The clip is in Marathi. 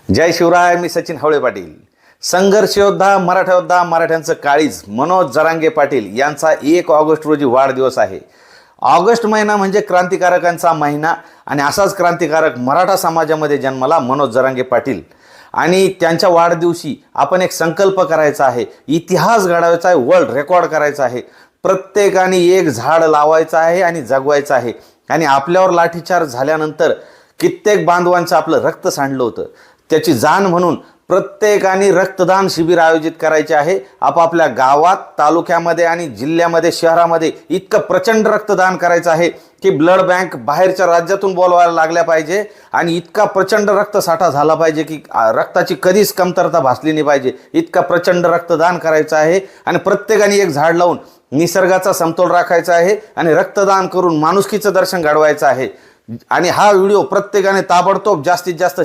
जय शिवराय. मी सचिन हवळे पाटील. संघर्ष योद्धा, मराठा योद्धा, मराठ्यांचं काळीज मनोज जरांगे पाटील यांचा 1 ऑगस्ट रोजी वाढदिवस आहे. ऑगस्ट महिना म्हणजे क्रांतिकारकांचा महिना आणि असाच क्रांतिकारक मराठा समाजामध्ये जन्माला मनोज जरांगे पाटील. आणि त्यांच्या वाढदिवशी आपण एक संकल्प करायचा आहे, इतिहास घडवायचा आहे, वर्ल्ड रेकॉर्ड करायचा आहे. प्रत्येकाने एक झाड लावायचं आहे आणि जगवायचं आहे. आणि आपल्यावर लाठीचार्ज झाल्यानंतर कित्येक बांधवांचं आपलं रक्त सांडलं होतं, त्याची जाण म्हणून प्रत्येकाने रक्तदान शिबिर आयोजित करायचे आहे. आपापल्या गावात, तालुक्यामध्ये आणि जिल्ह्यामध्ये, शहरामध्ये इतकं प्रचंड रक्तदान करायचं आहे की ब्लड बँक बाहेरच्या राज्यातून बोलवायला लागल्या पाहिजे. आणि इतका प्रचंड रक्तसाठा झाला पाहिजे की रक्ताची कधीच कमतरता भासली नाही पाहिजे. इतका प्रचंड रक्तदान करायचं आहे. आणि प्रत्येकाने एक झाड लावून निसर्गाचा समतोल राखायचा आहे आणि रक्तदान करून माणुसकीचं दर्शन घडवायचं आहे. आणि हा व्हिडिओ प्रत्येकाने ताबडतोब जास्तीत जास्त